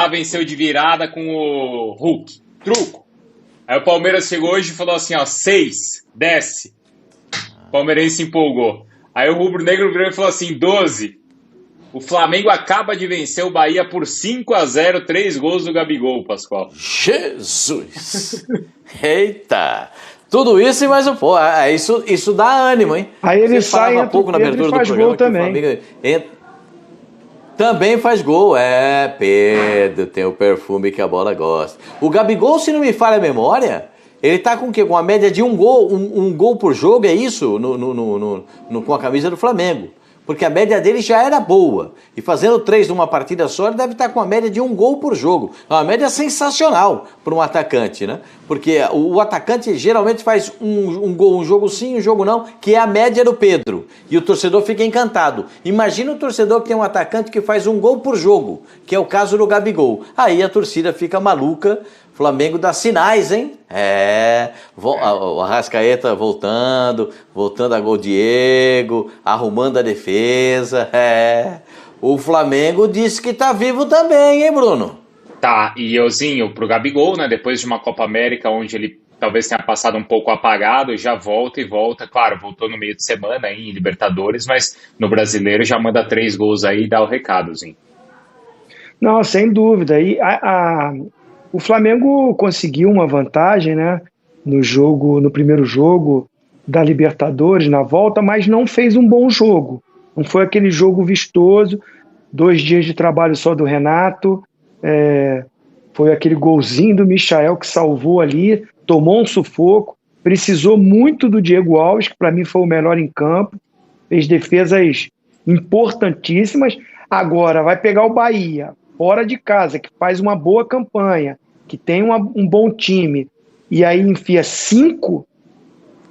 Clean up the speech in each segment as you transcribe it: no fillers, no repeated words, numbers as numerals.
lá venceu de virada com o Hulk. Truco. Aí o Palmeiras chegou hoje e falou assim, ó, 6, desce. O palmeirense empolgou. Aí o rubro-negro falou assim, 12. O Flamengo acaba de vencer o Bahia por 5-0, 3 gols do Gabigol, Pascoal. Jesus! Eita! Tudo isso e mais um pouco. Isso dá ânimo, hein? Aí ele Você falava há pouco na abertura do programa gol também. Também faz gol. Pedro, tem o perfume que a bola gosta. O Gabigol, se não me falha a memória, ele tá com o quê? Com a média de um gol por jogo, é isso? Com a camisa do Flamengo. Porque a média dele já era boa. E fazendo 3 numa partida só, ele deve estar com a média de 1 gol por jogo. É uma média sensacional para um atacante, né? Porque o atacante geralmente faz um gol, um jogo sim, um jogo não, que é a média do Pedro. E o torcedor fica encantado. Imagina o torcedor que tem um atacante que faz 1 gol por jogo, que é o caso do Gabigol. Aí a torcida fica maluca. Flamengo dá sinais, hein? O Arrascaeta voltando a gol Diego, arrumando a defesa. O Flamengo disse que tá vivo também, hein, Bruno? Tá, e euzinho pro Gabigol, né? Depois de uma Copa América onde ele talvez tenha passado um pouco apagado, já volta. Claro, voltou no meio de semana aí, em Libertadores, mas no Brasileiro já manda 3 gols aí e dá o recadozinho. Não, sem dúvida. E o Flamengo conseguiu uma vantagem, né, no primeiro jogo da Libertadores, na volta, mas não fez um bom jogo. Não foi aquele jogo vistoso, 2 dias de trabalho só do Renato, foi aquele golzinho do Michael que salvou ali, tomou um sufoco, precisou muito do Diego Alves, que para mim foi o melhor em campo, fez defesas importantíssimas. Agora vai pegar o Bahia, fora de casa, que faz uma boa campanha, que tem um bom time, e aí enfia 5,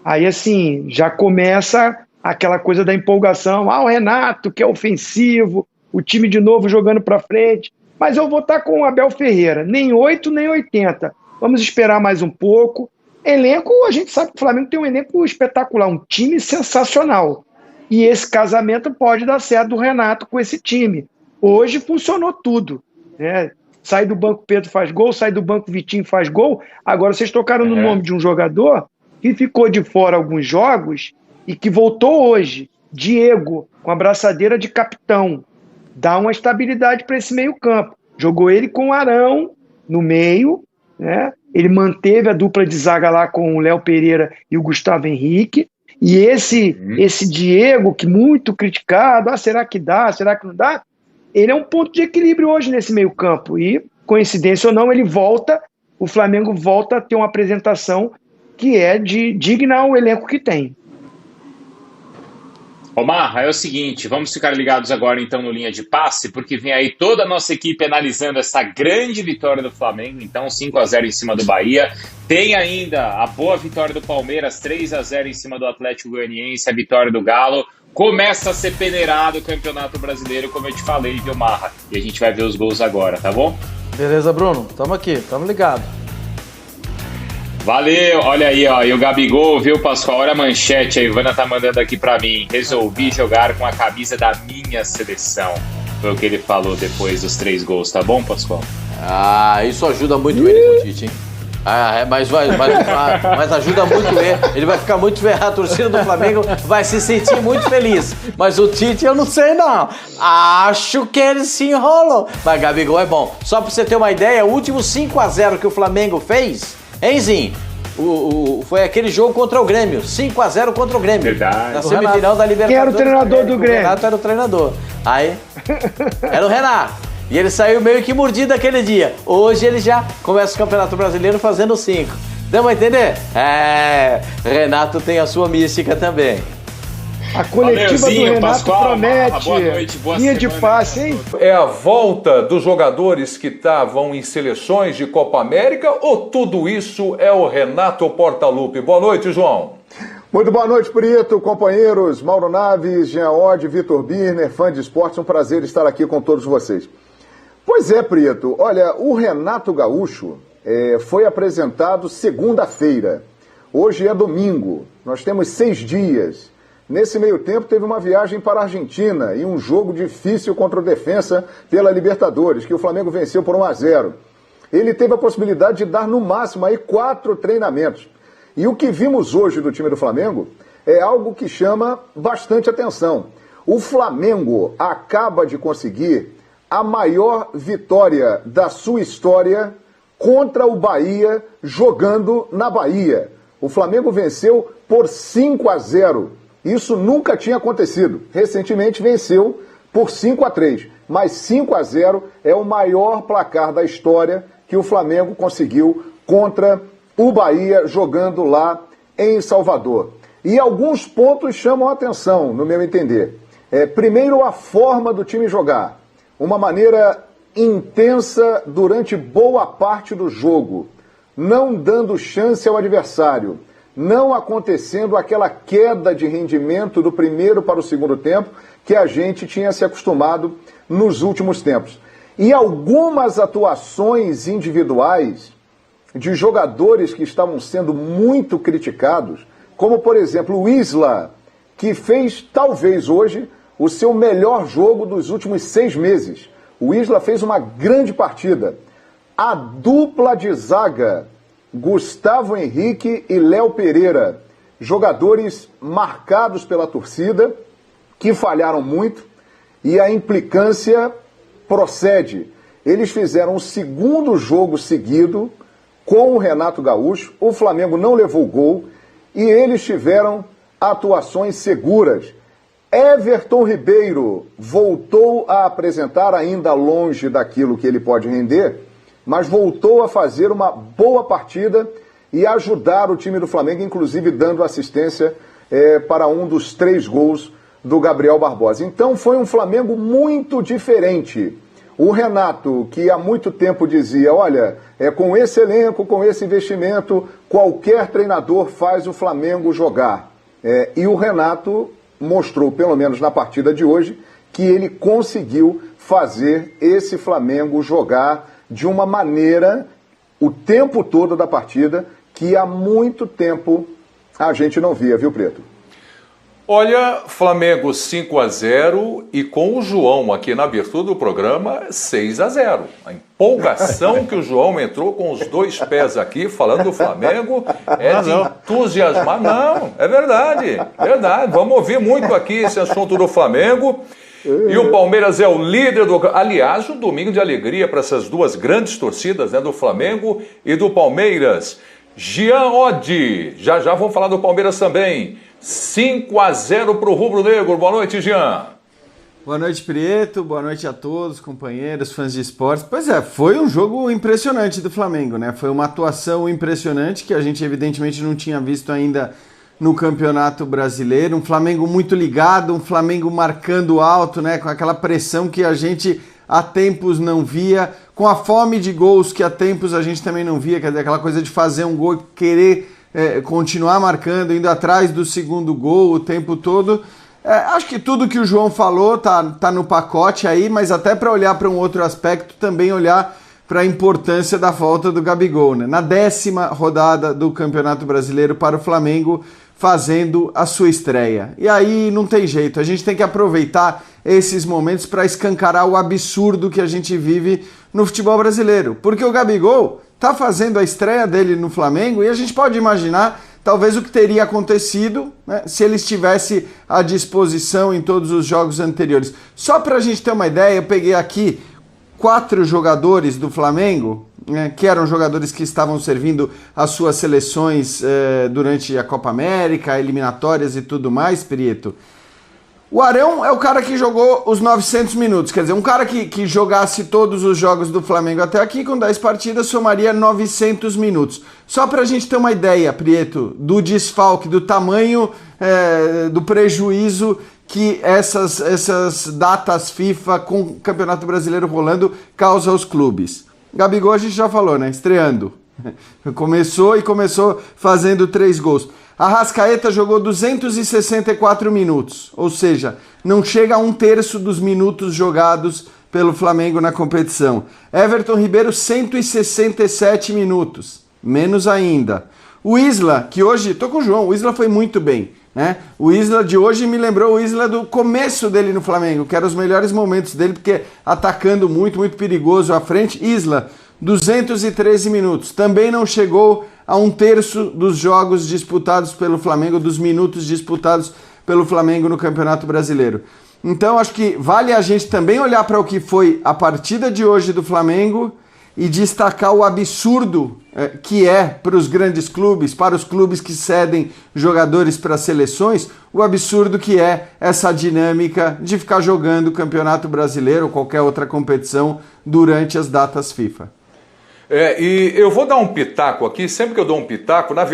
aí assim, já começa aquela coisa da empolgação, o Renato que é ofensivo, o time de novo jogando para frente, mas eu vou estar com o Abel Ferreira, nem 8, nem 80, vamos esperar mais um pouco. Elenco, a gente sabe que o Flamengo tem um elenco espetacular, um time sensacional, e esse casamento pode dar certo do Renato com esse time. Hoje funcionou tudo, né? Sai do banco Pedro faz gol, sai do banco Vitinho faz gol. Agora vocês tocaram no nome de um jogador que ficou de fora alguns jogos e que voltou hoje, Diego, com a braçadeira de capitão. Dá uma estabilidade para esse meio campo. Jogou ele com o Arão no meio, né? Ele manteve a dupla de zaga lá com o Léo Pereira e o Gustavo Henrique. E esse Diego, que muito criticado, será que dá, será que não dá? Ele é um ponto de equilíbrio hoje nesse meio campo e, coincidência ou não, o Flamengo volta a ter uma apresentação que é digna ao elenco que tem. Marra, é o seguinte, vamos ficar ligados agora então no Linha de Passe, porque vem aí toda a nossa equipe analisando essa grande vitória do Flamengo, então 5-0 em cima do Bahia, tem ainda a boa vitória do Palmeiras, 3-0 em cima do Atlético Goianiense, a vitória do Galo. Começa a ser peneirado o Campeonato Brasileiro, como eu te falei, viu, Marra? E a gente vai ver os gols agora, tá bom? Beleza, Bruno. Tamo aqui, tamo ligado. Valeu, olha aí, ó, e o Gabigol, viu, Pascoal? Olha a manchete, a Ivana tá mandando aqui pra mim. Resolvi jogar com a camisa da minha seleção. Foi o que ele falou depois dos 3 gols, tá bom, Pascoal? Isso ajuda muito ele com o Tite, hein? Mas ajuda muito ele. Ele vai ficar muito ferrado. A torcida do Flamengo vai se sentir muito feliz. Mas o Tite, eu não sei não. Acho que ele se enrolou. Mas Gabigol é bom. Só pra você ter uma ideia, o último 5-0 que o Flamengo fez, hein, Zinho? Foi aquele jogo contra o Grêmio. 5-0 contra o Grêmio. Verdade. Na semifinal da Libertadores. Quem era o treinador do Grêmio? O Renato era o treinador. Aí, era o Renato. E ele saiu meio que mordido aquele dia. Hoje ele já começa o Campeonato Brasileiro fazendo 5. Deu pra entender? Renato tem a sua mística também. A coletiva do Renato Pascoal, promete. Boa noite, boa linha de semana, passe, hein? É a volta dos jogadores que estavam em seleções de Copa América ou tudo isso é o Renato Portaluppi? Boa noite, João. Muito boa noite, Prieto, companheiros, Mauro Naves, Jean Oddi, Vitor Birner, fã de esportes, um prazer estar aqui com todos vocês. Pois é, Prieto, olha, o Renato Gaúcho foi apresentado segunda-feira. Hoje é domingo, nós temos 6 dias Nesse meio tempo, teve uma viagem para a Argentina e um jogo difícil contra o Defensa pela Libertadores, que o Flamengo venceu por 1-0. Ele teve a possibilidade de dar, no máximo, aí 4 treinamentos. E o que vimos hoje do time do Flamengo é algo que chama bastante atenção. O Flamengo acaba de conseguir a maior vitória da sua história contra o Bahia, jogando na Bahia. O Flamengo venceu por 5-0. Isso nunca tinha acontecido. Recentemente venceu por 5-3. Mas 5-0 é o maior placar da história que o Flamengo conseguiu contra o Bahia, jogando lá em Salvador. E alguns pontos chamam a atenção, no meu entender. Primeiro, a forma do time jogar. Uma maneira intensa durante boa parte do jogo, não dando chance ao adversário, não acontecendo aquela queda de rendimento do primeiro para o segundo tempo que a gente tinha se acostumado nos últimos tempos. E algumas atuações individuais de jogadores que estavam sendo muito criticados, como por exemplo o Isla, que fez talvez hoje o seu melhor jogo dos últimos 6 meses. O Isla fez uma grande partida. A dupla de zaga, Gustavo Henrique e Léo Pereira, jogadores marcados pela torcida, que falharam muito, e a implicância procede. Eles fizeram o segundo jogo seguido com o Renato Gaúcho, o Flamengo não levou gol, e eles tiveram atuações seguras. Everton Ribeiro voltou a apresentar, ainda longe daquilo que ele pode render, mas voltou a fazer uma boa partida e ajudar o time do Flamengo, inclusive dando assistência para um dos 3 gols do Gabriel Barbosa. Então foi um Flamengo muito diferente. O Renato, que há muito tempo dizia, olha, com esse elenco, com esse investimento, qualquer treinador faz o Flamengo jogar. E o Renato mostrou, pelo menos na partida de hoje, que ele conseguiu fazer esse Flamengo jogar de uma maneira, o tempo todo da partida, que há muito tempo a gente não via, viu, Preto? Olha, Flamengo 5-0 e com o João aqui na abertura do programa 6-0. A empolgação que o João entrou com os 2 pés aqui falando do Flamengo é de entusiasmar. Não, é verdade, verdade. Vamos ouvir muito aqui esse assunto do Flamengo. E o Palmeiras é o líder do... Aliás, um domingo de alegria para essas 2 grandes torcidas, né, do Flamengo e do Palmeiras. Jean Oddi, já vamos falar do Palmeiras também. 5-0 para o Rubro Negro. Boa noite, Jean. Boa noite, Prieto. Boa noite a todos, companheiros, fãs de esportes. Pois é, foi um jogo impressionante do Flamengo, né? Foi uma atuação impressionante que a gente evidentemente não tinha visto ainda no Campeonato Brasileiro. Um Flamengo muito ligado, um Flamengo marcando alto, né? Com aquela pressão que a gente há tempos não via, com a fome de gols que há tempos a gente também não via, quer dizer, aquela coisa de fazer um gol e querer continuar marcando, indo atrás do segundo gol o tempo todo. Acho que tudo que o João falou tá no pacote aí, mas até para olhar para um outro aspecto, também olhar para a importância da volta do Gabigol, né? Na 10ª rodada do Campeonato Brasileiro para o Flamengo, fazendo a sua estreia. E aí não tem jeito, a gente tem que aproveitar esses momentos para escancarar o absurdo que a gente vive no futebol brasileiro, porque o Gabigol tá fazendo a estreia dele no Flamengo e a gente pode imaginar talvez o que teria acontecido, né, se ele estivesse à disposição em todos os jogos anteriores. Só para a gente ter uma ideia, eu peguei aqui 4 jogadores do Flamengo, né, que eram jogadores que estavam servindo as suas seleções durante a Copa América, eliminatórias e tudo mais, Prieto. O Arão é o cara que jogou os 900 minutos, quer dizer, um cara que jogasse todos os jogos do Flamengo até aqui, com 10 partidas, somaria 900 minutos. Só pra gente ter uma ideia, Prieto, do desfalque, do tamanho do prejuízo que essas datas FIFA com o Campeonato Brasileiro rolando causa aos clubes. Gabigol a gente já falou, né? Estreando. Começou fazendo 3 gols. Arrascaeta jogou 264 minutos, ou seja, não chega a 1/3 dos minutos jogados pelo Flamengo na competição. Everton Ribeiro, 167 minutos, menos ainda. O Isla, que hoje, tô com o João, o Isla foi muito bem. né? O Isla de hoje me lembrou o Isla do começo dele no Flamengo, que eram os melhores momentos dele, porque atacando muito, muito perigoso à frente. Isla, 213 minutos, também não chegou a 1/3 dos jogos disputados pelo Flamengo, dos minutos disputados pelo Flamengo no Campeonato Brasileiro. Então acho que vale a gente também olhar para o que foi a partida de hoje do Flamengo e destacar o absurdo que é para os grandes clubes, para os clubes que cedem jogadores para seleções, o absurdo que é essa dinâmica de ficar jogando o Campeonato Brasileiro ou qualquer outra competição durante as datas FIFA. E eu vou dar um pitaco aqui, sempre que eu dou um pitaco, na